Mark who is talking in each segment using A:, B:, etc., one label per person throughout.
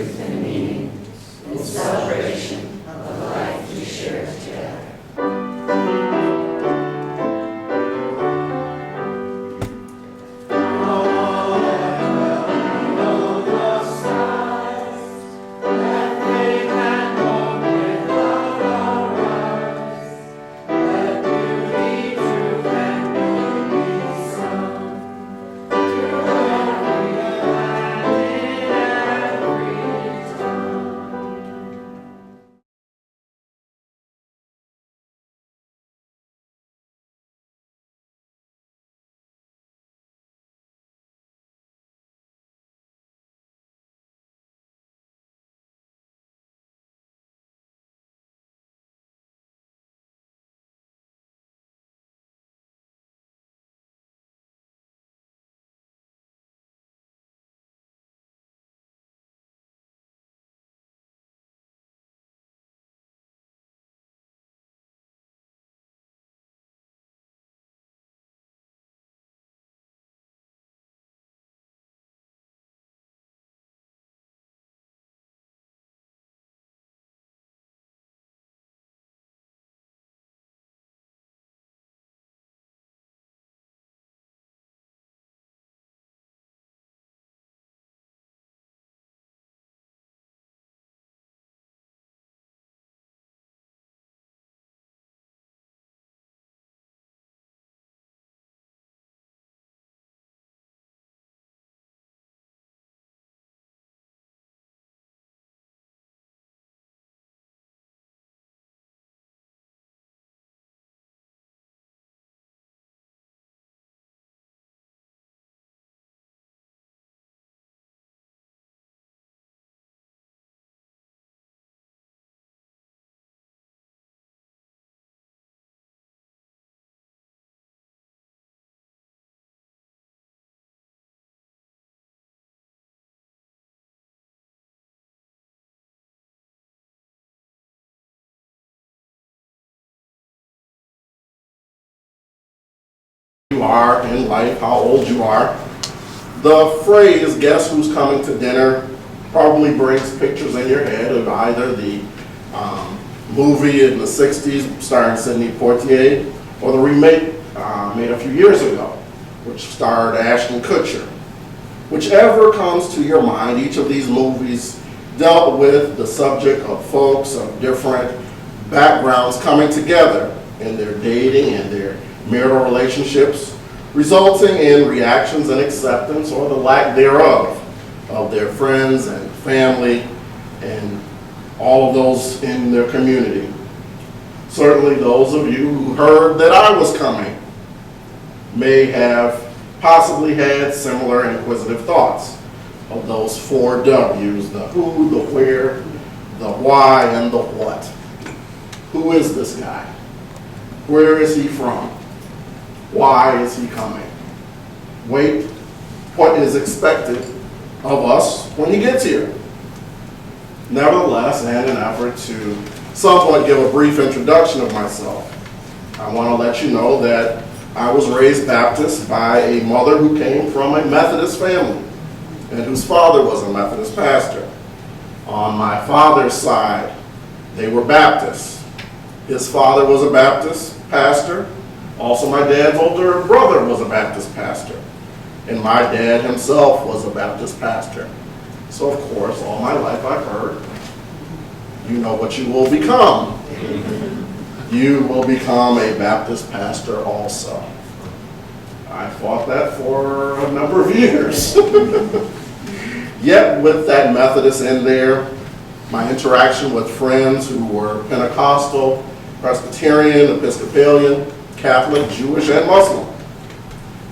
A: truth and meaning in celebration of the life we share together.
B: You are in life, how old you are. The phrase, guess who's coming to dinner, probably brings pictures in your head of either the movie in the 60s starring Sidney Poitier or the remake made a few years ago, which starred Ashton Kutcher. Whichever comes to your mind, each of these movies dealt with the subject of folks of different backgrounds coming together in their dating and their marital relationships, resulting in reactions and acceptance or the lack thereof of their friends and family and all of those in their community. Certainly those of you who heard that I was coming may have possibly had similar inquisitive thoughts of those 4 W's, the who, the where, the why, and the what. Who is this guy? Where is he from? Why is he coming? Wait, what is expected of us when he gets here? Nevertheless, in an effort to somewhat give a brief introduction of myself, I want to let you know that I was raised Baptist by a mother who came from a Methodist family and whose father was a Methodist pastor. On my father's side, they were Baptists. His father was a Baptist pastor. Also, my dad's older brother was a Baptist pastor, and my dad himself was a Baptist pastor. So, of course, all my life I've heard, you know what you will become. You will become a Baptist pastor also. I fought that for a number of years. Yet, with that Methodist in there, my interaction with friends who were Pentecostal, Presbyterian, Episcopalian, Catholic, Jewish, and Muslim.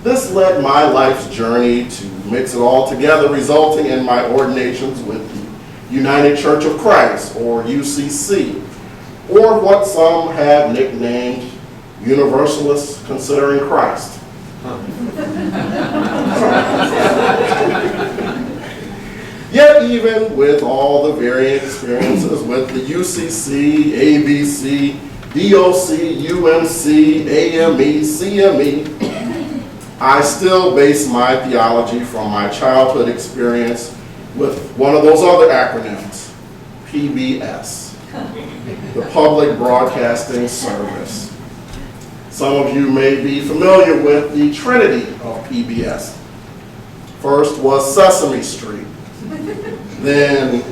B: This led my life's journey to mix it all together, resulting in my ordinations with the United Church of Christ, or UCC, or what some have nicknamed Universalist considering Christ. Yet even with all the varying experiences with the UCC, ABC, DOC, UMC, AME, CME, I still base my theology from my childhood experience with one of those other acronyms, PBS, the Public Broadcasting Service. Some of you may be familiar with the trinity of PBS. First was Sesame Street. Then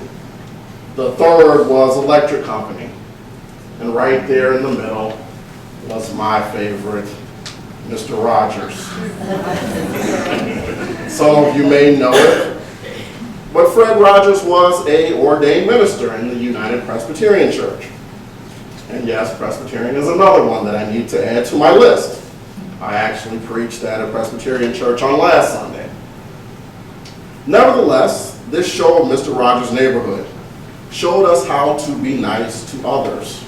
B: the third was Electric Company. And right there in the middle was my favorite, Mr. Rogers. Some of you may know it, but Fred Rogers was an ordained minister in the United Presbyterian Church. And yes, Presbyterian is another one that I need to add to my list. I actually preached at a Presbyterian church on last Sunday. Nevertheless, this show of Mr. Rogers' Neighborhood showed us how to be nice to others.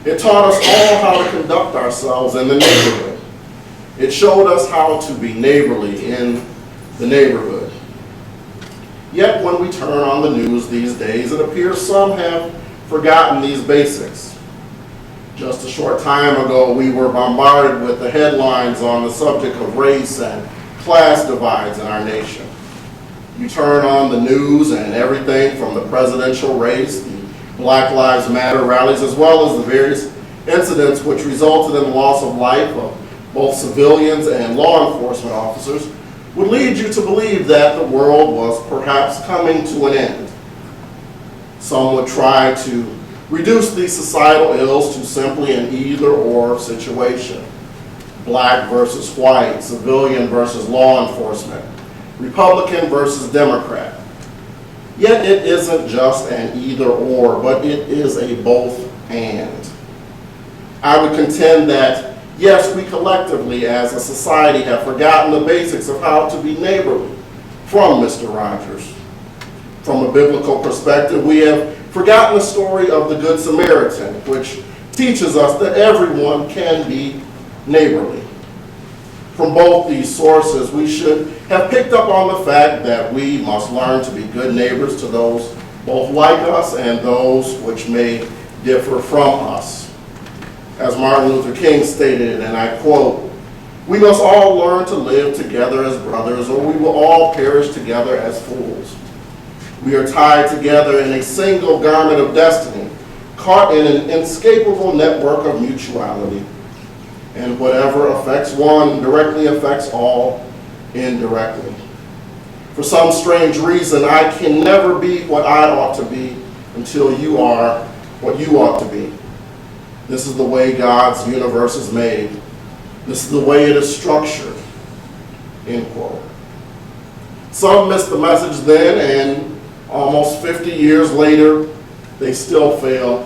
B: It taught us all how to conduct ourselves in the neighborhood. It showed us how to be neighborly in the neighborhood. Yet when we turn on the news these days, it appears some have forgotten these basics. Just a short time ago, we were bombarded with the headlines on the subject of race and class divides in our nation. You turn on the news and everything from the presidential race, the Black Lives Matter rallies, as well as the various incidents which resulted in the loss of life of both civilians and law enforcement officers, would lead you to believe that the world was perhaps coming to an end. Some would try to reduce these societal ills to simply an either-or situation. Black versus white, civilian versus law enforcement, Republican versus Democrat. Yet it isn't just an either-or, but it is a both-and. I would contend that, yes, we collectively as a society have forgotten the basics of how to be neighborly from Mr. Rogers. From a biblical perspective, we have forgotten the story of the Good Samaritan, which teaches us that everyone can be neighborly. From both these sources, we should have picked up on the fact that we must learn to be good neighbors to those both like us and those which may differ from us. As Martin Luther King stated, and I quote, "We must all learn to live together as brothers, or we will all perish together as fools. We are tied together in a single garment of destiny, caught in an inescapable network of mutuality. And whatever affects one directly affects all indirectly. For some strange reason, I can never be what I ought to be until you are what you ought to be. This is the way God's universe is made. This is the way it is structured." End quote. Some missed the message then, and almost 50 years later, they still fail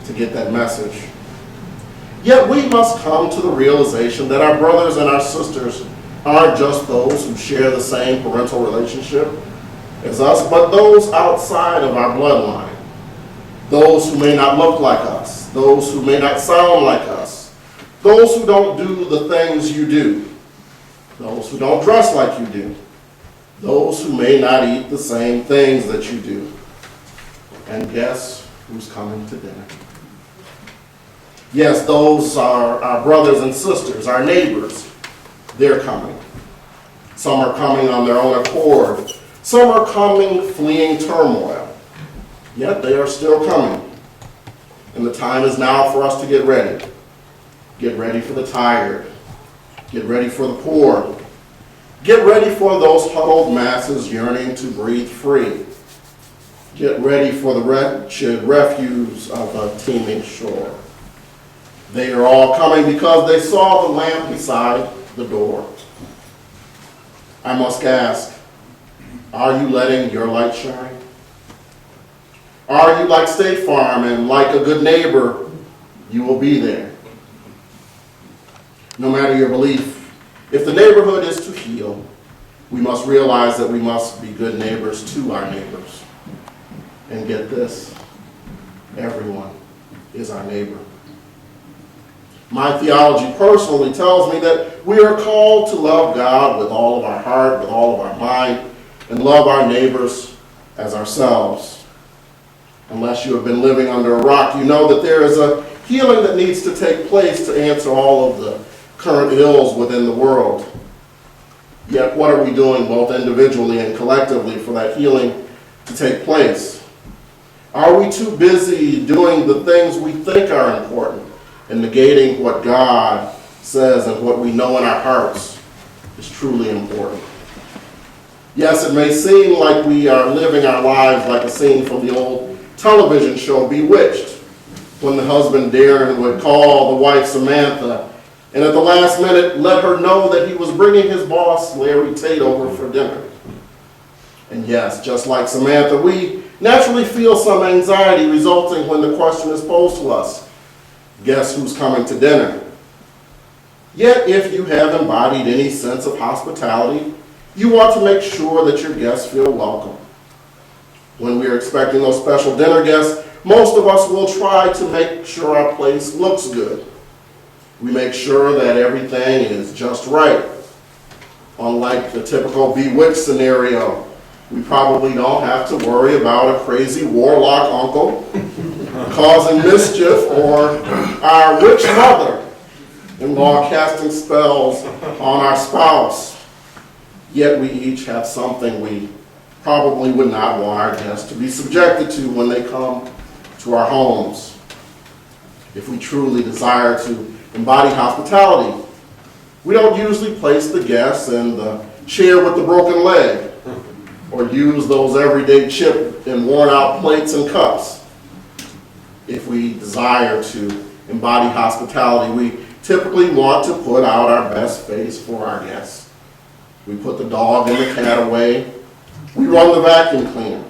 B: to get that message. Yet we must come to the realization that our brothers and our sisters aren't just those who share the same parental relationship as us, but those outside of our bloodline. Those who may not look like us, those who may not sound like us, those who don't do the things you do, those who don't dress like you do, those who may not eat the same things that you do. And guess who's coming to dinner? Yes, those are our brothers and sisters, our neighbors. They're coming. Some are coming on their own accord. Some are coming fleeing turmoil. Yet they are still coming. And the time is now for us to get ready. Get ready for the tired. Get ready for the poor. Get ready for those huddled masses yearning to breathe free. Get ready for the wretched refuse of a teeming shore. They are all coming because they saw the lamp beside the door. I must ask, are you letting your light shine? Are you like State Farm and like a good neighbor, you will be there? No matter your belief, if the neighborhood is to heal, we must realize that we must be good neighbors to our neighbors. And get this, everyone is our neighbor. My theology personally tells me that we are called to love God with all of our heart, with all of our mind, and love our neighbors as ourselves. Unless you have been living under a rock, you know that there is a healing that needs to take place to answer all of the current ills within the world. Yet what are we doing both individually and collectively for that healing to take place? Are we too busy doing the things we think are important and negating what God says and what we know in our hearts is truly important? Yes, it may seem like we are living our lives like a scene from the old television show Bewitched, when the husband Darren would call the wife Samantha and at the last minute let her know that he was bringing his boss Larry Tate over for dinner. And yes, just like Samantha, we naturally feel some anxiety resulting when the question is posed to us, guess who's coming to dinner? Yet if you have embodied any sense of hospitality, you want to make sure that your guests feel welcome. When we are expecting those special dinner guests, most of us will try to make sure our place looks good. We make sure that everything is just right. Unlike the typical Bewitched scenario, we probably don't have to worry about a crazy warlock uncle causing mischief or our witch mother-in-law casting spells on our spouse. Yet we each have something we probably would not want our guests to be subjected to when they come to our homes. If we truly desire to embody hospitality, we don't usually place the guests in the chair with the broken leg or use those everyday chipped and worn out plates and cups. If we desire to embody hospitality, we typically want to put out our best face for our guests. We put the dog and the cat away. We run the vacuum cleaner.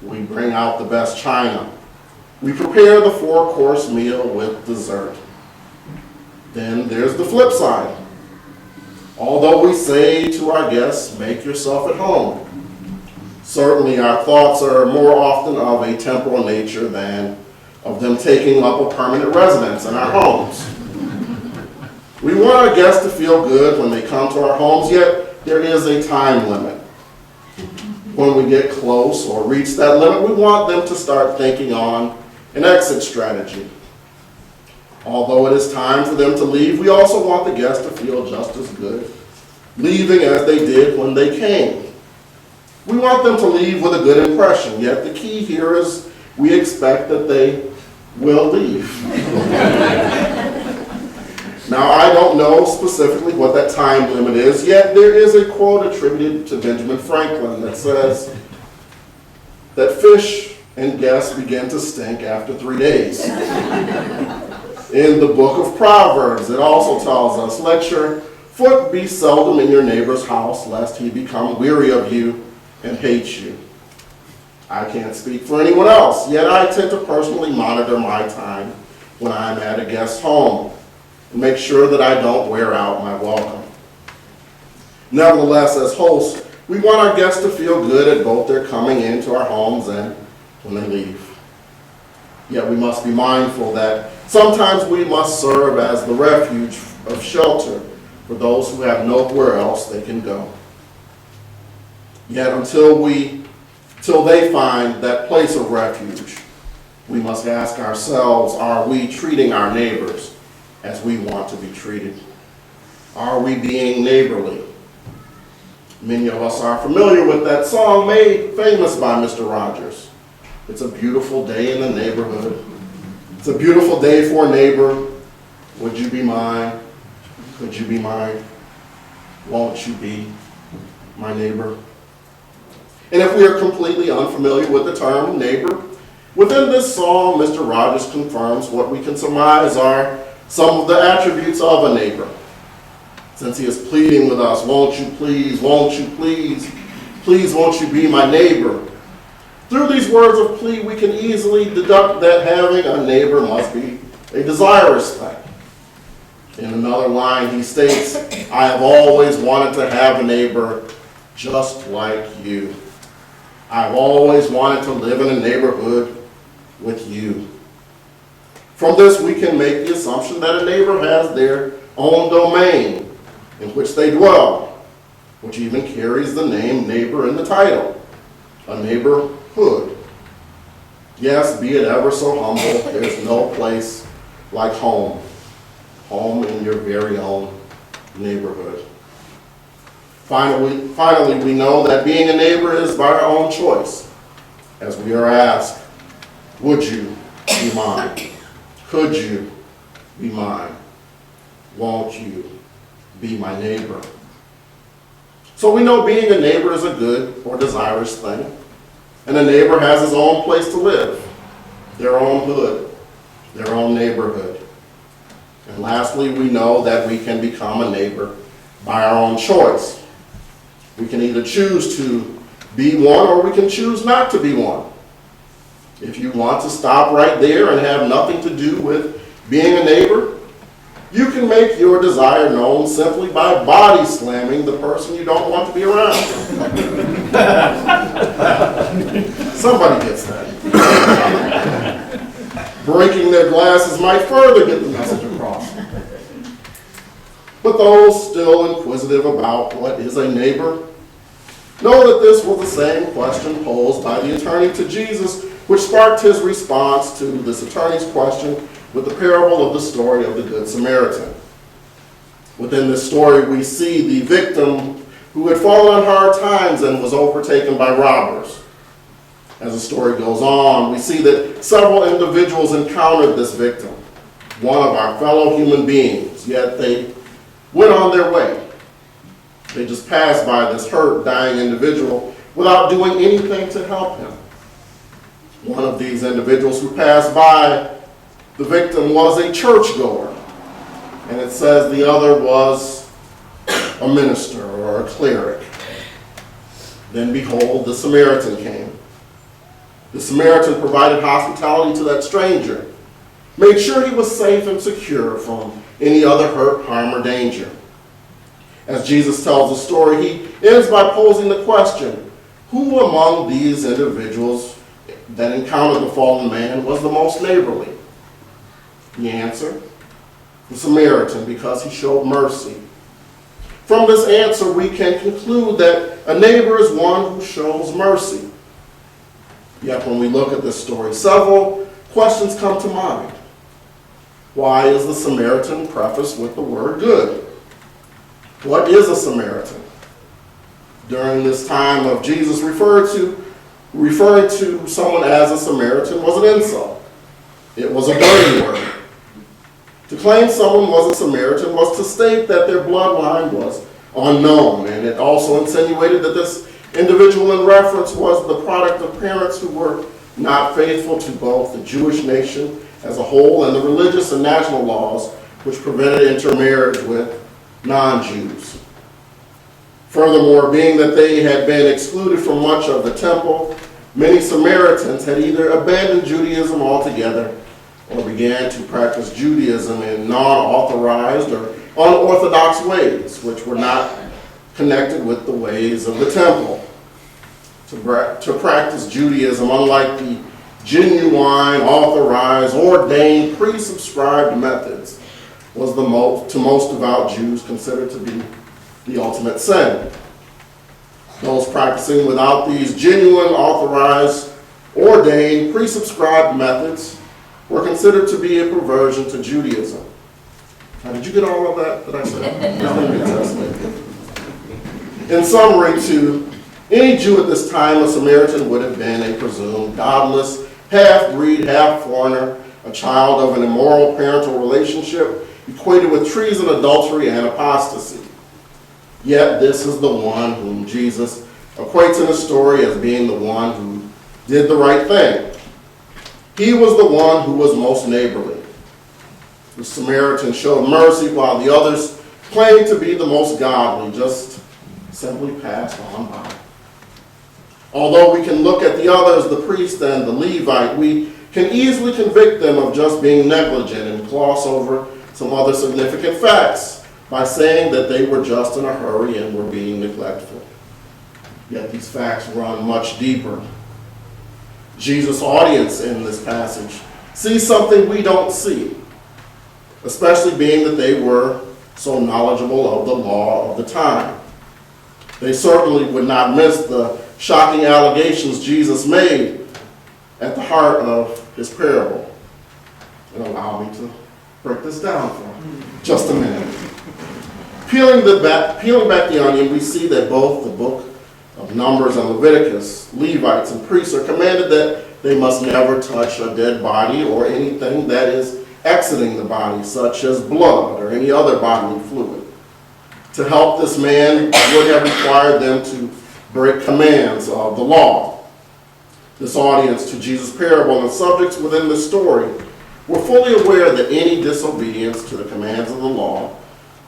B: We bring out the best china. We prepare the 4-course meal with dessert. Then there's the flip side. Although we say to our guests, make yourself at home, certainly our thoughts are more often of a temporal nature than of them taking up a permanent residence in our homes. We want our guests to feel good when they come to our homes, yet there is a time limit. When we get close or reach that limit, we want them to start thinking on an exit strategy. Although it is time for them to leave, we also want the guests to feel just as good leaving as they did when they came. We want them to leave with a good impression, yet the key here is we expect that they will leave. Now, I don't know specifically what that time limit is, yet there is a quote attributed to Benjamin Franklin that says that fish and guests begin to stink after 3 days. In the book of Proverbs, it also tells us, let your foot be seldom in your neighbor's house, lest he become weary of you and hate you. I can't speak for anyone else, yet I tend to personally monitor my time when I'm at a guest's home and make sure that I don't wear out my welcome. Nevertheless, as hosts, we want our guests to feel good at both their coming into our homes and when they leave. Yet we must be mindful that sometimes we must serve as the refuge of shelter for those who have nowhere else they can go. Yet until they find that place of refuge, we must ask ourselves, are we treating our neighbors as we want to be treated? Are we being neighborly? Many of us are familiar with that song made famous by Mr. Rogers. It's a beautiful day in the neighborhood. It's a beautiful day for a neighbor. Would you be mine? Could you be mine? Won't you be my neighbor? And if we are completely unfamiliar with the term neighbor, within this song, Mr. Rogers confirms what we can surmise are some of the attributes of a neighbor. Since he is pleading with us, won't you please, won't you be my neighbor? Through these words of plea, we can easily deduct that having a neighbor must be a desirous thing. In another line, he states, I have always wanted to have a neighbor just like you. I've always wanted to live in a neighborhood with you. From this, we can make the assumption that a neighbor has their own domain in which they dwell, which even carries the name neighbor in the title, a neighborhood. Yes, be it ever so humble, there's no place like home. Home in your very own neighborhood. Finally, we know that being a neighbor is by our own choice. as we are asked, would you be mine? Could you be mine? Won't you be my neighbor? So we know being a neighbor is a good or desirous thing. And a neighbor has his own place to live, their own hood, their own neighborhood. And lastly, we know that we can become a neighbor by our own choice. We can either choose to be one or we can choose not to be one. If you want to stop right there and have nothing to do with being a neighbor, you can make your desire known simply by body slamming the person you don't want to be around. Somebody gets that. Breaking their glasses might further get the message across. But those still inquisitive about what is a neighbor, know that this was the same question posed by the attorney to Jesus, which sparked his response to this attorney's question with the parable of the story of the Good Samaritan. Within this story, we see the victim who had fallen on hard times and was overtaken by robbers. As the story goes on, we see that several individuals encountered this victim, one of our fellow human beings, yet they went on their way. They just passed by this hurt, dying individual without doing anything to help him. One of these individuals who passed by the victim was a churchgoer, and it says the other was a minister or a cleric. Then behold, the Samaritan came. The Samaritan provided hospitality to that stranger, made sure he was safe and secure from any other hurt, harm, or danger. As Jesus tells the story, he ends by posing the question, who among these individuals that encountered the fallen man was the most neighborly? The answer, the Samaritan, because he showed mercy. From this answer, we can conclude that a neighbor is one who shows mercy. Yet when we look at this story, several questions come to mind. Why is the Samaritan prefaced with the word good? What is a Samaritan? During this time of Jesus, referring to someone as a Samaritan was an insult. It was a dirty word. To claim someone was a Samaritan was to state that their bloodline was unknown, and it also insinuated that this individual in reference was the product of parents who were not faithful to both the Jewish nation as a whole and the religious and national laws which prevented intermarriage with non-Jews. Furthermore, being that they had been excluded from much of the temple, many Samaritans had either abandoned Judaism altogether or began to practice Judaism in non-authorized or unorthodox ways, which were not connected with the ways of the temple. To practice Judaism, unlike the genuine, authorized, ordained, pre-subscribed methods, was to most devout Jews considered to be the ultimate sin. Those practicing without these genuine, authorized, ordained, pre-subscribed methods were considered to be a perversion to Judaism. Now, did you get all of that I said? In summary, to any Jew at this time, a Samaritan would have been a presumed godless, half-breed, half-foreigner, a child of an immoral parental relationship, equated with treason, adultery, and apostasy. Yet this is the one whom Jesus equates in the story as being the one who did the right thing. He was the one who was most neighborly. The Samaritan showed mercy while the others claimed to be the most godly, just simply passed on by. Although we can look at the others, the priest and the Levite, we can easily convict them of just being negligent and gloss over some other significant facts by saying that they were just in a hurry and were being neglectful. Yet these facts run much deeper. Jesus' audience in this passage sees something we don't see, especially being that they were so knowledgeable of the law of the time. They certainly would not miss the shocking allegations Jesus made at the heart of his parable. And allow me to break this down for just a minute. Peeling back the onion, we see that both the book of Numbers and Leviticus, Levites and priests are commanded that they must never touch a dead body or anything that is exiting the body, such as blood or any other bodily fluid. To help this man would have required them to break commands of the law. This audience to Jesus' parable and the subjects within the story were fully aware that any disobedience to the commands of the law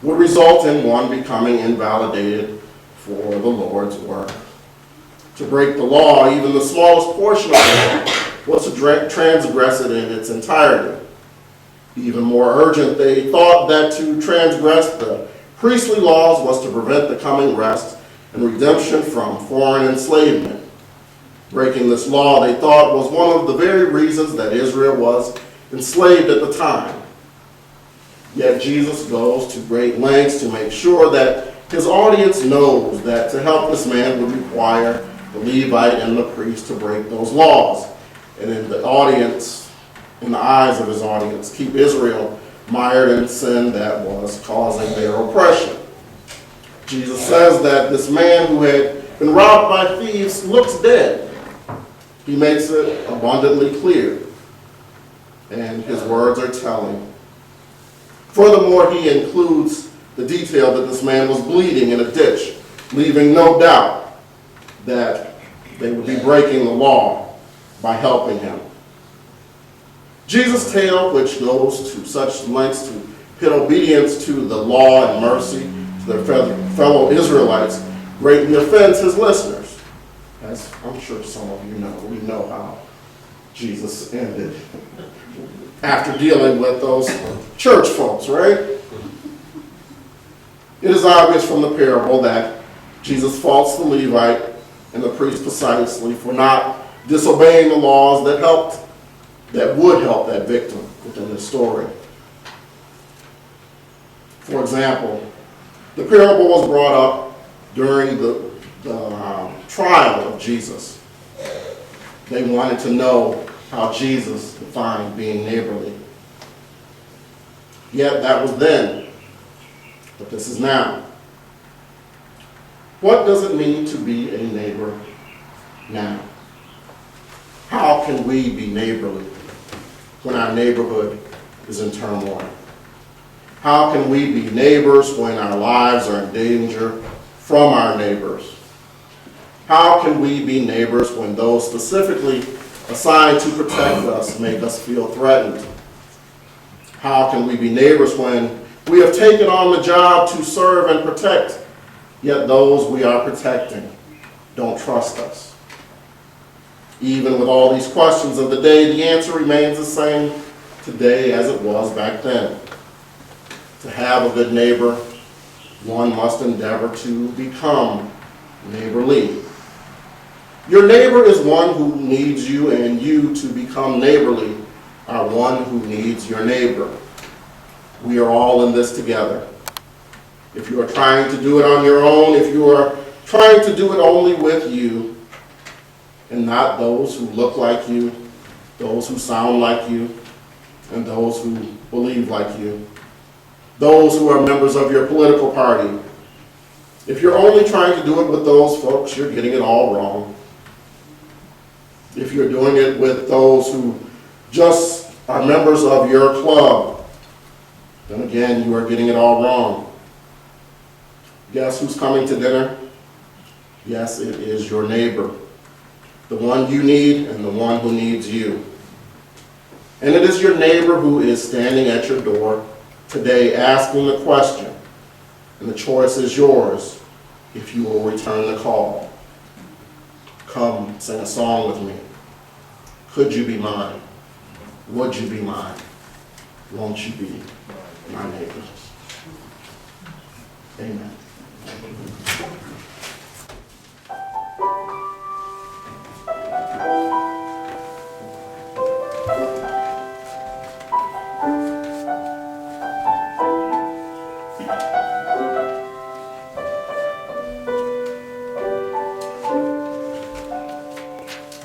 B: would result in one becoming invalidated for the Lord's work. To break the law, even the smallest portion of the law, was to transgress it in its entirety. Even more urgent, they thought that to transgress the priestly laws was to prevent the coming rest and redemption from foreign enslavement. Breaking this law, they thought, was one of the very reasons that Israel was enslaved at the time. Yet Jesus goes to great lengths to make sure that his audience knows that to help this man would require the Levite and the priest to break those laws. And in the audience, in the eyes of his audience, keep Israel mired in sin that was causing their oppression. Jesus says that this man who had been robbed by thieves looks dead. He makes it abundantly clear, and his words are telling. Furthermore, he includes the detail that this man was bleeding in a ditch, leaving no doubt that they would be breaking the law by helping him. Jesus' tale, which goes to such lengths to pit obedience to the law and mercy to their fellow Israelites, greatly offends his listeners. As I'm sure some of you know, we know how Jesus ended after dealing with those church folks, right? It is obvious from the parable that Jesus faults the Levite and the priest precisely for not disobeying the laws that would help that victim within the story. For example, the parable was brought up during the trial of Jesus. They wanted to know how Jesus defined being neighborly. Yet that was then, but this is now. What does it mean to be a neighbor now? How can we be neighborly when our neighborhood is in turmoil? How can we be neighbors when our lives are in danger from our neighbors? How can we be neighbors when those specifically assigned to protect us make us feel threatened? How can we be neighbors when we have taken on the job to serve and protect, yet those we are protecting don't trust us? Even with all these questions of the day, the answer remains the same today as it was back then. To have a good neighbor, one must endeavor to become neighborly. Your neighbor is one who needs you, and you to become neighborly are one who needs your neighbor. We are all in this together. If you are trying to do it on your own, if you are trying to do it only with you, and not those who look like you, those who sound like you, and those who believe like you, those who are members of your political party. If you're only trying to do it with those folks, you're getting it all wrong. If you're doing it with those who just are members of your club, then again, you are getting it all wrong. Guess who's coming to dinner? Yes, it is your neighbor. The one you need and the one who needs you. And it is your neighbor who is standing at your door today asking the question, and the choice is yours if you will return the call. Come sing a song with me. Could you be mine? Would you be mine? Won't you be my neighbor? Amen.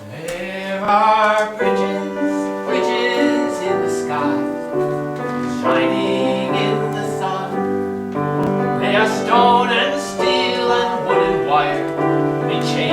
A: There are bridges in the sky, shining in the sun. They are stone and steel and wood and wire. They change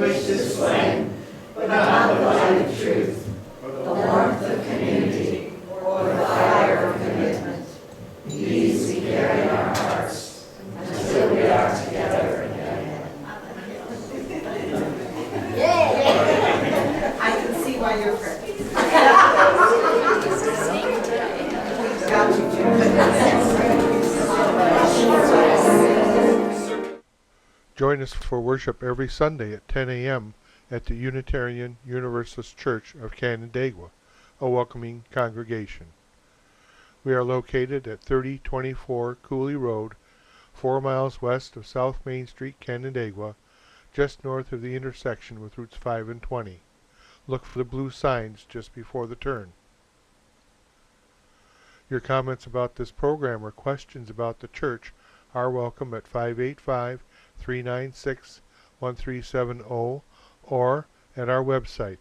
A: extinguishes flame, but not the light of truth, the warmth of community, or the fire of commitment. These we carry in our hearts until we are together again.
C: I can see why you're afraid.
D: Join us for worship every Sunday at 10 a.m. at the Unitarian Universalist Church of Canandaigua, a welcoming congregation. We are located at 3024 Cooley Road, 4 miles west of South Main Street, Canandaigua, just north of the intersection with Routes 5 and 20. Look for the blue signs just before the turn. Your comments about this program or questions about the church are welcome at 585-396-1370 or at our website,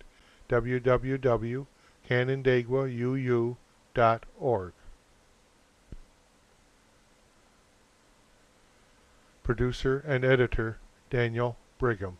D: www.canandaiguauu.org. Producer and editor, Daniel Brigham.